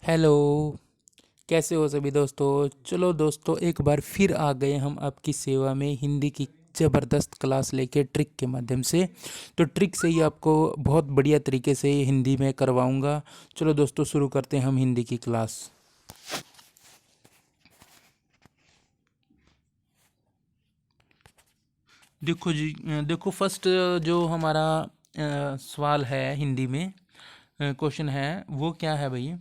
Hello. कैसे हो सभी दोस्तों। चलो दोस्तों, एक बार फिर आ गए हम आपकी सेवा में हिंदी की ज़बरदस्त क्लास लेके ट्रिक के माध्यम से। तो ट्रिक से ही आपको बहुत बढ़िया तरीके से हिंदी में करवाऊंगा। चलो दोस्तों, शुरू करते हैं हम हिंदी की क्लास। देखो जी, देखो फर्स्ट जो हमारा सवाल है हिंदी में, क्वेश्चन है वो क्या है भाई।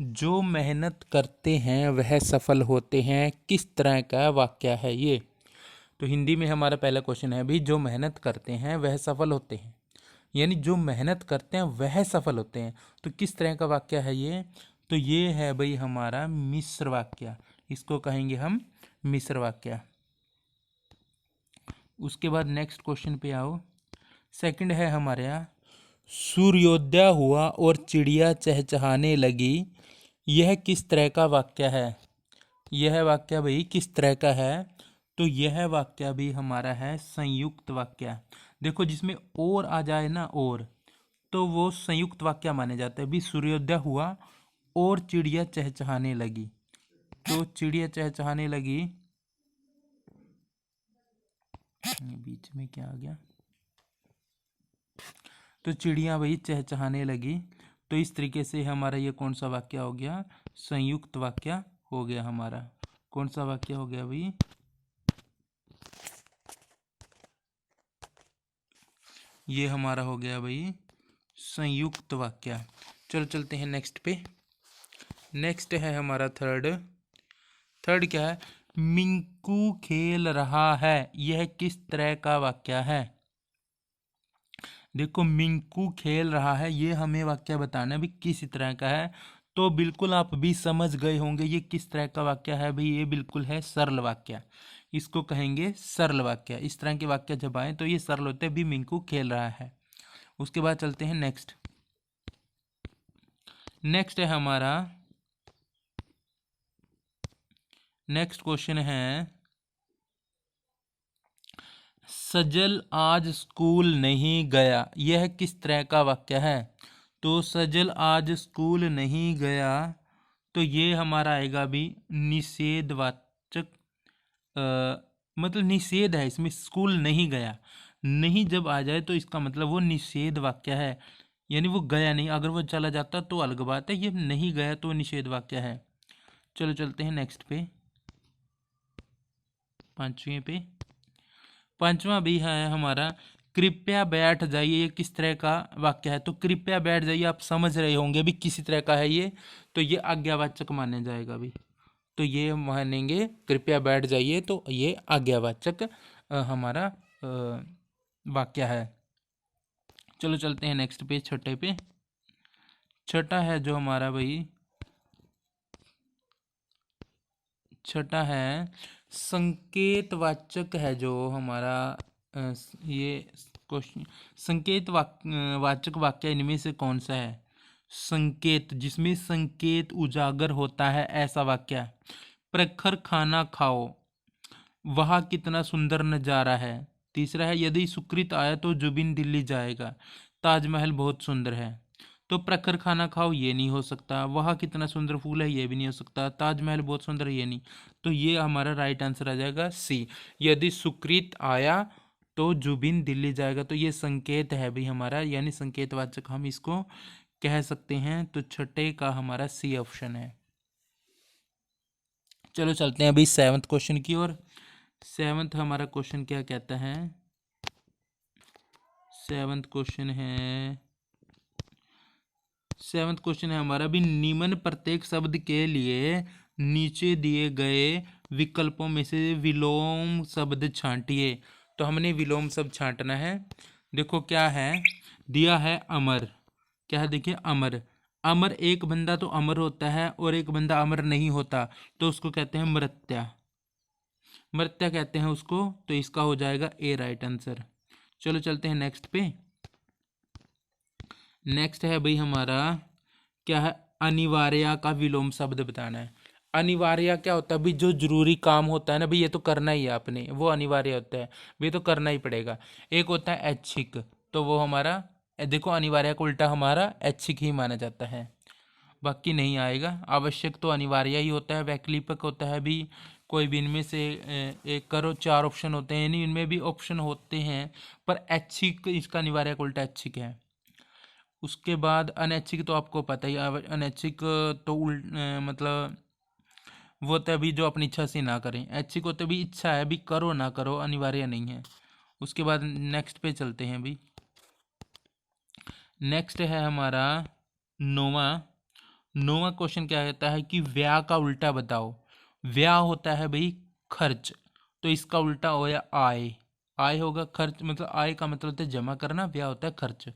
जो मेहनत करते हैं वह सफल होते हैं, किस तरह का वाक्य है ये। तो हिंदी में हमारा पहला क्वेश्चन है भाई, जो मेहनत करते हैं वह सफल होते हैं, यानी जो मेहनत करते हैं वह सफल होते हैं। तो किस तरह का वाक्य है ये। तो ये है भाई हमारा मिश्र वाक्य, इसको कहेंगे हम मिश्र वाक्य। उसके बाद नेक्स्ट क्वेश्चन पे आओ। सेकंड है हमारे यहाँ, सूर्योदय हुआ और चिड़िया चहचहाने लगी, यह किस तरह का वाक्य है। यह वाक्य भाई किस तरह का है। तो यह वाक्य भी हमारा है संयुक्त वाक्य। देखो जिसमें और आ जाए ना, और, तो वो संयुक्त वाक्य माने जाते हैं। भी सूर्योदय हुआ और चिड़िया चहचहाने लगी, तो चिड़िया चहचहाने लगी, बीच में क्या आ गया, तो चिड़िया भाई चहचहाने लगी। तो इस तरीके से हमारा ये कौन सा वाक्य हो गया, संयुक्त वाक्य हो गया हमारा। कौन सा वाक्य हो गया भाई, ये हमारा हो गया भाई संयुक्त वाक्य। चलो चलते हैं नेक्स्ट पे। नेक्स्ट है हमारा थर्ड। थर्ड क्या है, मिंकू खेल रहा है, यह किस तरह का वाक्य है। देखो मिंकू खेल रहा है, ये हमें वाक्य बताना है भी किस तरह का है। तो बिल्कुल आप भी समझ गए होंगे ये किस तरह का वाक्य है भाई। ये बिल्कुल है सरल वाक्य, इसको कहेंगे सरल वाक्य। इस तरह के वाक्य जब आए तो ये सरल होते हैं, भी मिंकू खेल रहा है। उसके बाद चलते हैं नेक्स्ट। नेक्स्ट है हमारा, नेक्स्ट क्वेश्चन है, सजल आज स्कूल नहीं गया, यह किस तरह का वाक्य है। तो सजल आज स्कूल नहीं गया, तो ये हमारा आएगा भी निषेधवाचक, मतलब निषेध है इसमें, स्कूल नहीं गया। नहीं जब आ जाए तो इसका मतलब वो निषेध वाक्य है, यानी वो गया नहीं। अगर वो चला जाता तो अलग बात है, ये नहीं गया तो निषेध वाक्य है। चलो चलते हैं नेक्स्ट पे, पांचवें पे। पांचवा भी है हमारा, कृपया बैठ जाइए, ये किस तरह का वाक्य है। तो कृपया बैठ जाइए, आप समझ रहे होंगे भी किसी तरह का है ये। तो ये आज्ञावाचक माने जाएगा भी। तो ये मानेंगे कृपया बैठ जाइए, तो ये आज्ञावाचक हमारा वाक्य है। चलो चलते हैं नेक्स्ट पे, छठे पे। छठा है जो हमारा भाई, छठा है संकेतवाचक है जो हमारा, ये क्वेश्चन, संकेत वाचक वाक्य इनमें से कौन सा है। संकेत, जिसमें संकेत उजागर होता है, ऐसा वाक्य। प्रखर खाना खाओ, वह कितना सुंदर नजारा है। तीसरा है, यदि सुकृत आया तो जुबिन दिल्ली जाएगा, ताजमहल बहुत सुंदर है। तो प्रखर खाना खाओ ये नहीं हो सकता, वह कितना सुंदर फूल है ये भी नहीं हो सकता, ताजमहल बहुत सुंदर है ये नहीं। तो ये हमारा राइट आंसर आ जाएगा सी, यदि सुकृत आया तो जुबिन दिल्ली जाएगा। तो ये संकेत है भाई हमारा, यानी संकेतवाचक हम इसको कह सकते हैं। तो छठे का हमारा सी ऑप्शन है। चलो चलते हैं अभी सेवंथ क्वेश्चन की ओर। सेवंथ हमारा क्वेश्चन क्या कहता है। सेवंथ क्वेश्चन है, सेवंथ क्वेश्चन है हमारा भी, निम्न प्रत्येक शब्द के लिए नीचे दिए गए विकल्पों में से विलोम शब्द छांटिए। तो हमने विलोम शब्द छांटना है। देखो क्या है दिया है, अमर। क्या है देखिए, अमर। अमर, एक बंदा तो अमर होता है और एक बंदा अमर नहीं होता, तो उसको कहते हैं मृत्या। मृत्या कहते हैं उसको। तो इसका हो जाएगा ए राइट आंसर। चलो चलते हैं नेक्स्ट पे। नेक्स्ट है भाई हमारा, क्या है, अनिवार्य का विलोम शब्द बताना है। अनिवार्य क्या होता है भाई, जो जरूरी काम होता है ना भाई, ये तो करना ही है आपने, वो अनिवार्य होता है भाई, तो करना ही पड़ेगा। एक होता है ऐच्छिक, तो वो हमारा, देखो अनिवार्य का उल्टा हमारा ऐच्छिक ही माना जाता है। बाकी नहीं आएगा। आवश्यक तो अनिवार्य ही होता है, वैकल्पिक होता है भी कोई भी इनमें से एक करो, 4 ऑप्शन होते हैं, यानी इनमें भी ऑप्शन होते हैं, पर ऐच्छिक इसका अनिवार्य का उल्टा ऐच्छिक है। उसके बाद अनैच्छिक तो आपको पता ही, अनैच्छिक तो मतलब वो होता है भी जो अपनी इच्छा से ना करें। ऐच्छिक होते भी इच्छा है भी करो ना करो, अनिवार्य नहीं है। उसके बाद नेक्स्ट पे चलते हैं भी। नेक्स्ट है हमारा नौवां क्वेश्चन क्या कहता है कि व्यय का उल्टा बताओ। व्यय होता है भाई खर्च, तो इसका उल्टा हो या आय। आय होगा खर्च, मतलब आय का मतलब होता है जमा करना, व्यय होता है खर्च।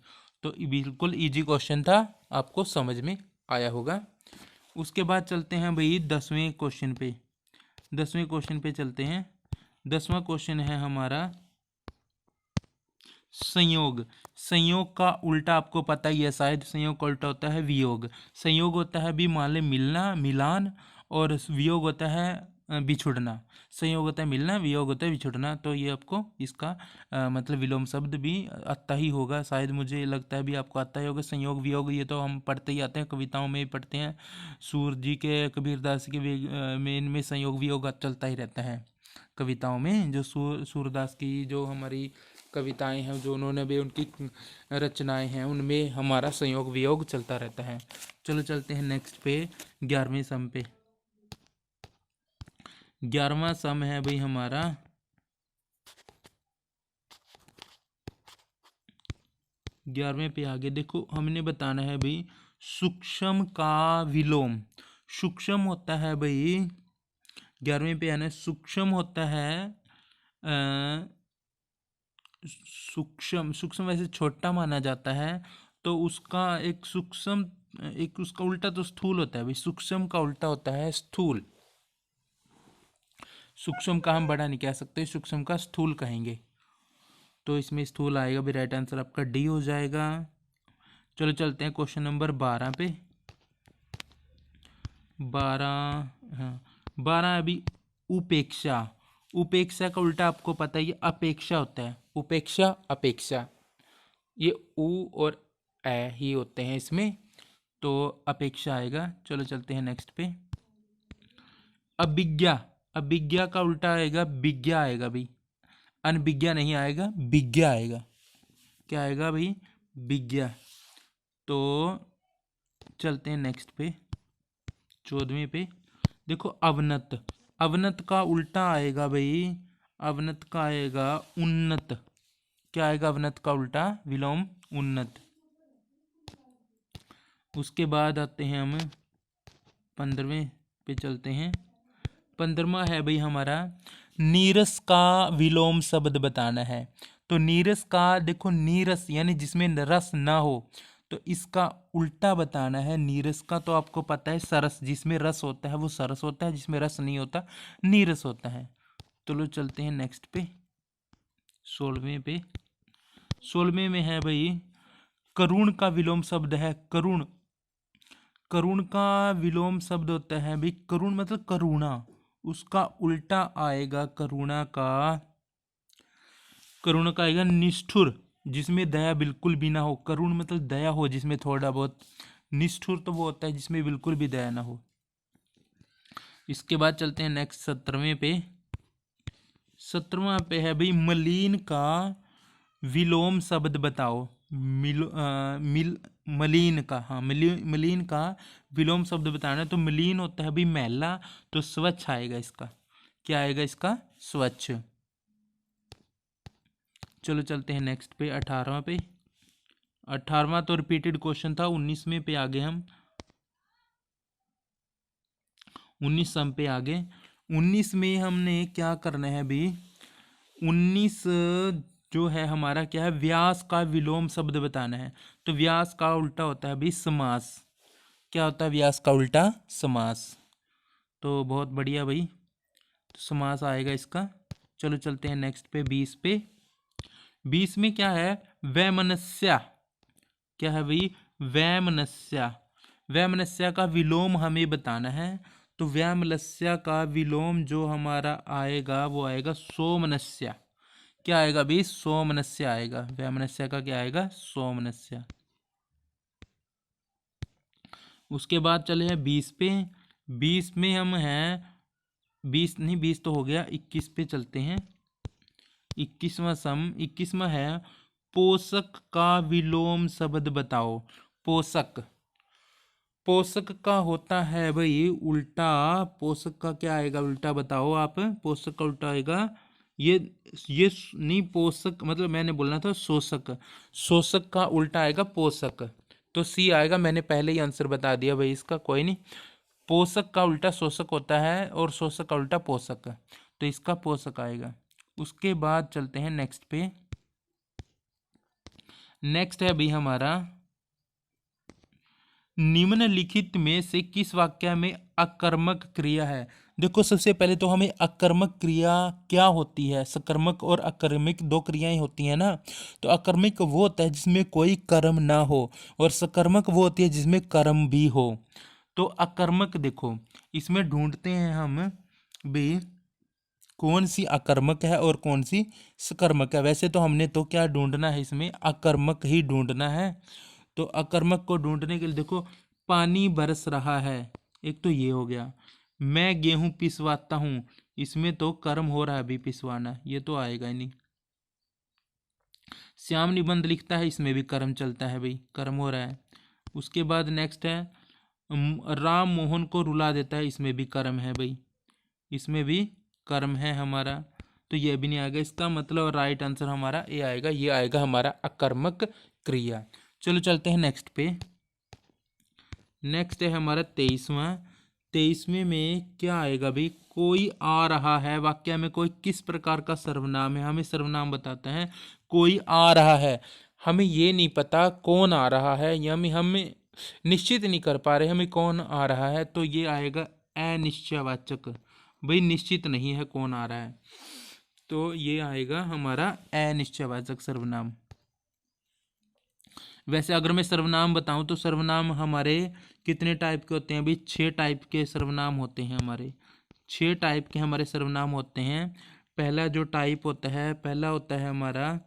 तो बिल्कुल इजी क्वेश्चन था, आपको समझ में आया होगा। उसके बाद चलते हैं भाई 10वें क्वेश्चन पे। 10वें क्वेश्चन पे चलते हैं। 10वां क्वेश्चन है हमारा संयोग। संयोग का उल्टा आपको पता ही है शायद, संयोग का उल्टा होता है वियोग। संयोग होता है भी मान ले मिलना, मिलान, और वियोग होता है बिछुड़ना। संयोग होता है मिलना, वियोग होता है बिछुड़ना। तो ये आपको इसका मतलब विलोम शब्द भी आता ही होगा शायद, मुझे लगता है भी आपको आता ही होगा। संयोग वियोग ये तो हम पढ़ते ही आते हैं, कविताओं में भी पढ़ते हैं, सूर जी के, कबीरदास के में इनमें संयोग वियोग चलता ही रहता है। कविताओं में जो सूरदास की जो हमारी कविताएं हैं, जो उन्होंने भी उनकी रचनाएं हैं, उनमें हमारा संयोग वियोग चलता रहता है। चलो चलते हैं नेक्स्ट पे, 11वें सम पे। 11वां सम है भाई हमारा 11वें पे आगे देखो, हमने बताना है भाई सूक्ष्म का विलोम। सूक्ष्म होता है भाई 11वें पे आना, सूक्ष्म होता है सूक्ष्म। सूक्ष्म वैसे छोटा माना जाता है, तो उसका एक सूक्ष्म, एक उसका उल्टा तो स्थूल होता है भाई। सूक्ष्म का उल्टा होता है स्थूल। सूक्ष्म का हम बड़ा नहीं कह सकते, सूक्ष्म का स्थूल कहेंगे। तो इसमें स्थूल आएगा भी, राइट आंसर आपका डी हो जाएगा। चलो चलते हैं क्वेश्चन नंबर 12 पे। 12, हाँ 12 अभी उपेक्षा। उपेक्षा का उल्टा आपको पता ही है, अपेक्षा होता है। उपेक्षा अपेक्षा, ये उ और ए ही होते हैं इसमें, तो अपेक्षा आएगा। चलो चलते हैं नेक्स्ट पे। अभिज्ञा। अभिज्ञा का उल्टा आएगा विज्ञा आएगा भाई, अनभिज्ञा नहीं आएगा, विज्ञा आएगा। क्या आएगा भाई? विज्ञा। तो चलते हैं नेक्स्ट पे, 14वें पे। देखो अवनत। अवनत का उल्टा आएगा भाई, अवनत का आएगा उन्नत। क्या आएगा अवनत का उल्टा? विलोम उन्नत। उसके बाद आते हैं हम 15वें पे चलते हैं। 15वां है भाई हमारा नीरस का विलोम शब्द बताना है। तो नीरस का देखो, नीरस यानी जिसमें रस ना हो, तो इसका उल्टा बताना है। नीरस का तो आपको पता है सरस, जिसमें रस होता है वो सरस होता है, जिसमें रस नहीं होता नीरस होता है। चलो चलते हैं नेक्स्ट पे, 16वें पे। 16वें में है भाई करुण का विलोम शब्द है करुण। करुण का विलोम शब्द होता है भाई करुण मतलब करुणा, उसका उल्टा आएगा करुणा का। करुणा का आएगा निष्ठुर, जिसमें दया बिल्कुल भी ना हो। करुण मतलब दया हो जिसमें थोड़ा बहुत, निष्ठुर तो वो होता है जिसमें बिल्कुल भी दया ना हो। इसके बाद चलते हैं नेक्स्ट 17वें पे। 17वां पे है भाई मलिन का विलोम शब्द बताओ। मलिन का, हाँ मलिन का विलोम शब्द बताना है। तो मलिन होता है भाई मैला, तो स्वच्छ आएगा इसका। क्या आएगा इसका? स्वच्छ। चलो चलते हैं नेक्स्ट पे, 18वां पे। 18वां तो रिपीटेड क्वेश्चन था। 19वें पे आगे हम, 19 सम पे आगे। 19 में हमने क्या करना है भाई? 19 जो है हमारा क्या है, व्यास का विलोम शब्द बताना है। तो व्यास का उल्टा होता है भाई समास। क्या होता है व्यास का उल्टा? समास। तो बहुत बढ़िया भाई, तो समास आएगा इसका। चलो चलते हैं नेक्स्ट पे, 20 पे। 20 में क्या है? वैमनस्या। क्या है भाई? वैमनस्या। वैमनस्या का विलोम हमें बताना है। तो वैमनस्या का विलोम जो हमारा आएगा वो आएगा सोमनस्या। क्या आएगा भाई? सोमनस्या आएगा। वैमनस्या का क्या आएगा? सोमनस्या। उसके बाद चले हैं 20 पे। 20 में हम हैं, 20 नहीं, 20 तो हो गया, 21 पे चलते हैं। 21वां है पोषक का विलोम शब्द बताओ। पोषक, पोषक का होता है भाई उल्टा। पोषक का क्या आएगा उल्टा, बताओ आप। पोषक का उल्टा आएगा ये नहीं, पोषक मतलब मैंने बोलना था शोषक। शोषक का उल्टा आएगा पोषक, तो सी आएगा। मैंने पहले ही आंसर बता दिया भाई इसका, कोई नहीं। पोषक का उल्टा शोषक होता है और शोषक का उल्टा पोषक, तो इसका पोषक आएगा। उसके बाद चलते हैं नेक्स्ट पे। नेक्स्ट है भाई हमारा, निम्नलिखित में से किस वाक्य में अकर्मक क्रिया है। देखो सबसे पहले तो हमें अकर्मक क्रिया क्या होती है, सकर्मक और अकर्मक दो क्रियाएं होती हैं ना। तो अकर्मक वो होता है जिसमें कोई कर्म ना हो, और सकर्मक वो होती है जिसमें कर्म भी हो। तो अकर्मक देखो इसमें ढूंढते हैं हम भी कौन सी अकर्मक है और कौन सी सकर्मक है। वैसे तो हमने तो क्या ढूंढना है, इसमें अकर्मक ही ढूंढना है। तो अकर्मक को ढूंढने के लिए देखो, पानी बरस रहा है, एक तो ये हो गया। मैं गेहूं पिसवाता हूं, इसमें तो कर्म हो रहा है अभी पिसवाना, ये तो आएगा ही नहीं। श्याम निबंध लिखता है, इसमें भी कर्म चलता है भाई, कर्म हो रहा है। उसके बाद नेक्स्ट है राम मोहन को रुला देता है, इसमें भी कर्म है भाई, इसमें भी कर्म है हमारा, तो ये भी नहीं आएगा। इसका मतलब राइट आंसर हमारा ये आएगा, ये आएगा हमारा अकर्मक क्रिया। चलो चलते हैं नेक्स्ट पे। नेक्स्ट है हमारा 23वां। 23वें में क्या आएगा भाई, कोई आ रहा है। वाक्य में कोई किस प्रकार का सर्वनाम है, हमें सर्वनाम बताते हैं। कोई आ रहा है, हमें ये नहीं पता कौन आ रहा है, या हमें निश्चित नहीं कर पा रहे हमें कौन आ रहा है, तो ये आएगा अनिश्चयवाचक। भाई निश्चित नहीं है कौन आ रहा है, तो ये आएगा हमारा अनिश्चयवाचक सर्वनाम। वैसे अगर मैं सर्वनाम बताऊं तो सर्वनाम हमारे कितने टाइप के होते हैं भाई, 6 टाइप के सर्वनाम होते हैं हमारे। 6 टाइप के हमारे सर्वनाम होते हैं। पहला जो टाइप होता है, पहला होता है हमारा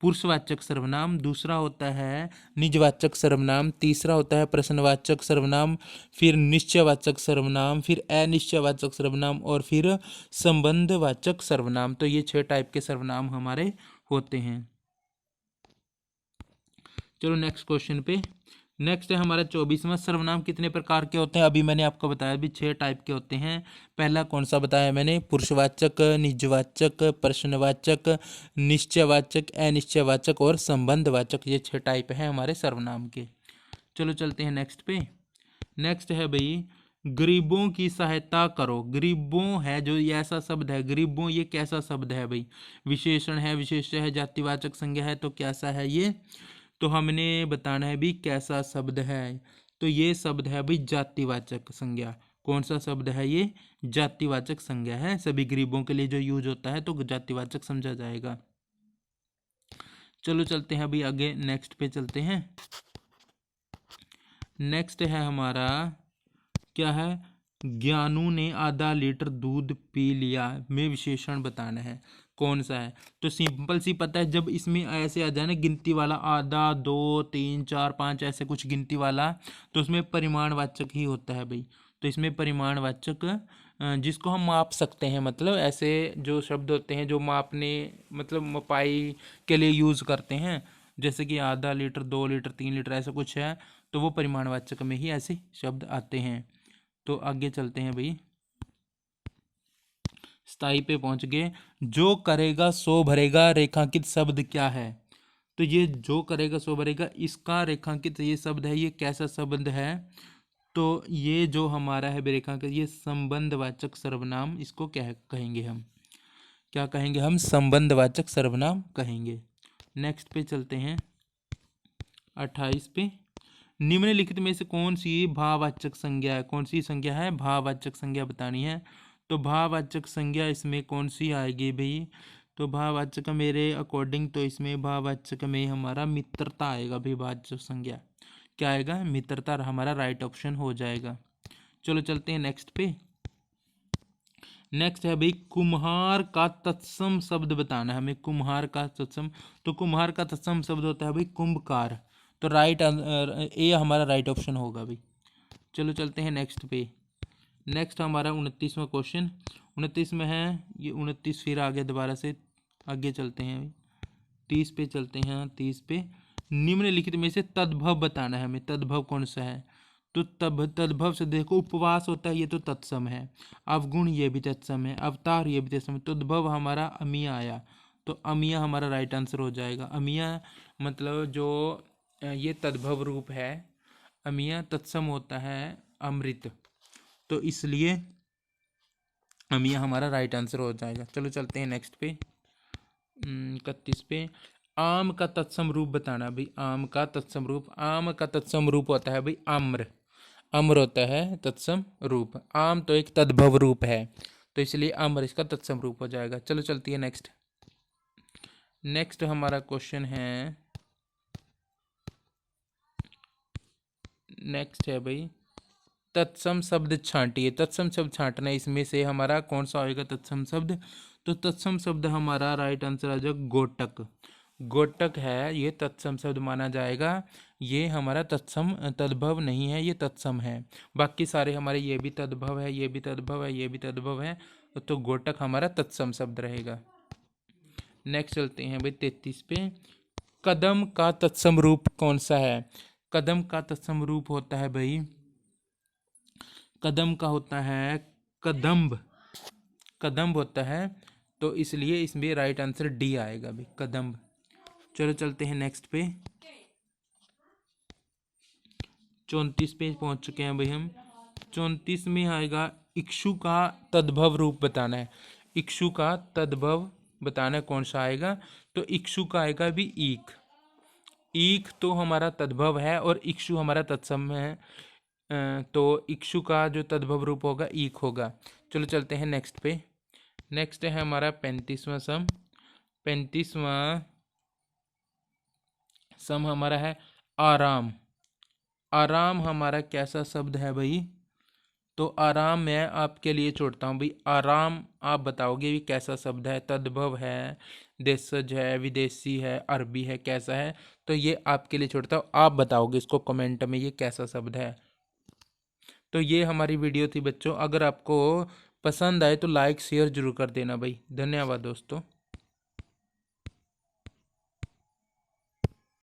पुरुषवाचक सर्वनाम, दूसरा होता है निजवाचक सर्वनाम, तीसरा होता है प्रश्नवाचक सर्वनाम, फिर निश्चयवाचक सर्वनाम, फिर अनिश्चयवाचक सर्वनाम, और फिर संबंधवाचक सर्वनाम। तो ये 6 टाइप के सर्वनाम हमारे होते हैं। चलो नेक्स्ट क्वेश्चन पे। नेक्स्ट है हमारा 24वां। सर्वनाम कितने प्रकार के होते हैं, अभी मैंने आपको बताया भी 6 टाइप के होते हैं। पहला कौन सा बताया मैंने, पुरुषवाचक, निजवाचक, प्रश्नवाचक, निश्चयवाचक, अनिश्चयवाचक और संबंधवाचक, ये 6 टाइप हैं हमारे सर्वनाम के। चलो चलते हैं नेक्स्ट पे। नेक्स्ट है भाई गरीबों की सहायता करो। गरीबों है जो ये ऐसा शब्द है, गरीबों ये कैसा शब्द है भाई, विशेषण है, विशेष्य है, जातिवाचक संज्ञा है, तो कैसा है ये, तो हमने बताना है भी कैसा शब्द है। तो ये शब्द है भाई जातिवाचक संज्ञा। कौन सा शब्द है ये, जातिवाचक संज्ञा है, सभी गरीबों के लिए जो यूज होता है तो जातिवाचक समझा जाएगा। चलो चलते हैं अभी आगे, नेक्स्ट पे चलते हैं। नेक्स्ट है हमारा क्या है, ज्ञानू ने आधा लीटर दूध पी लिया, में विशेषण बताना है कौन सा है। तो सिंपल सी पता है, जब इसमें ऐसे आ जाए ना गिनती वाला, आधा, 2, 3, 4, 5 ऐसे कुछ गिनती वाला, तो उसमें परिमाणवाचक ही होता है भाई। तो इसमें परिमाणवाचक जिसको हम माप सकते हैं, मतलब ऐसे जो शब्द होते हैं जो मापने मतलब मपाई के लिए यूज़ करते हैं, जैसे कि आधा लीटर, 2 लीटर, 3 लीटर ऐसा कुछ है, तो वो परिमाणवाचक में ही ऐसे शब्द आते हैं। तो आगे चलते हैं भाई, 27 पे पहुंच गए। जो करेगा सो भरेगा, रेखांकित शब्द क्या है। तो ये जो करेगा सो भरेगा, इसका रेखांकित ये शब्द है, ये कैसा शब्द है, तो ये जो हमारा है रेखांकित, ये संबंधवाचक सर्वनाम इसको क्या कहेंगे हम, क्या कहेंगे हम, संबंधवाचक सर्वनाम कहेंगे। नेक्स्ट पे चलते हैं 28 पे। निम्नलिखित में से कौन सी भाववाचक संज्ञा है, कौन सी संज्ञा है, भाववाचक संज्ञा बतानी है। तो भाववाचक संज्ञा इसमें कौन सी आएगी भाई, तो भाववाचक मेरे अकॉर्डिंग तो इसमें भाववाचक में हमारा मित्रता आएगा भाई। भाववाचक संज्ञा क्या आएगा, मित्रता, हमारा राइट ऑप्शन हो जाएगा। चलो चलते हैं नेक्स्ट पे। नेक्स्ट है भाई कुम्हार का तत्सम शब्द बताना है हमें, कुम्हार का तत्सम। तो कुम्हार का तत्सम शब्द होता है भाई कुंभकार। तो राइट ये हमारा राइट ऑप्शन होगा भाई। चलो चलते हैं नेक्स्ट पे। नेक्स्ट हमारा 29वां क्वेश्चन, 29 में है ये 29, फिर आगे दोबारा से आगे चलते हैं, 30 पे चलते हैं। 30 पे निम्नलिखित में से तद्भव बताना है हमें, तद्भव कौन सा है। तो तद्भव से देखो, उपवास होता है ये तो तत्सम है, अवगुण ये भी तत्सम है, अवतार ये भी तत्सम है। तद्भव हमारा अमिया आया, तो अमिया हमारा राइट आंसर हो जाएगा। अमिया मतलब जो ये तद्भव रूप है, अमिया तत्सम होता है अमृत, तो इसलिए अमिया हमारा राइट आंसर हो जाएगा। चलो चलते हैं नेक्स्ट पे 31 पे। आम का तत्सम रूप बताना भाई, आम का तत्सम रूप। आम का तत्सम रूप होता है भाई आम्र, अम्र होता है तत्सम रूप। आम तो एक तद्भव रूप है, तो इसलिए अम्र इसका तत्सम रूप हो जाएगा। चलो चलती है नेक्स्ट। नेक्स्ट हमारा क्वेश्चन है, नेक्स्ट है भाई तत्सम शब्द छांटिए। तत्सम शब्द छांटना, इसमें से हमारा कौन सा होएगा तत्सम शब्द। तो तत्सम शब्द हमारा राइट आंसर आ जाएगा गोटक। गोटक है ये तत्सम शब्द माना जाएगा। ये हमारा तत्सम तद्भव नहीं है, ये तत्सम है। बाकी सारे हमारे ये भी तद्भव है, ये भी तद्भव है, ये भी तद्भव है, तो गोटक हमारा तत्सम शब्द रहेगा। नेक्स्ट चलते हैं भाई 33 पे। कदम का तत्सम रूप कौन सा है। कदम का तत्सम रूप होता है भाई, कदम का होता है कदम्ब, कदम्ब होता है, तो इसलिए इसमें राइट आंसर डी आएगा भाई, कदम्ब। चलो चलते हैं नेक्स्ट पे 34 पे पहुंच चुके हैं भाई हम। 34 में आएगा इक्षु का तद्भव रूप बताना है। इक्षु का तद्भव बताना है, कौन सा आएगा। तो इक्षु का आएगा भी ईख। ईख तो हमारा तद्भव है और इक्षु हमारा तत्सम है, तो इक्षु का जो तद्भव रूप होगा ईख होगा। चलो चलते हैं नेक्स्ट पे। नेक्स्ट है हमारा 35वां सम। 35वां सम हमारा है आराम। आराम हमारा कैसा शब्द है भाई। तो आराम मैं आपके लिए छोड़ता हूँ भाई, आराम आप बताओगे भी कैसा शब्द है। तद्भव है, देशज है, विदेशी है, अरबी है, कैसा है। तो ये आपके लिए छोड़ता हूँ, आप बताओगे इसको कमेंट में ये कैसा शब्द है। तो ये हमारी वीडियो थी बच्चों, अगर आपको पसंद आए तो लाइक शेयर जरूर कर देना भाई। धन्यवाद दोस्तों।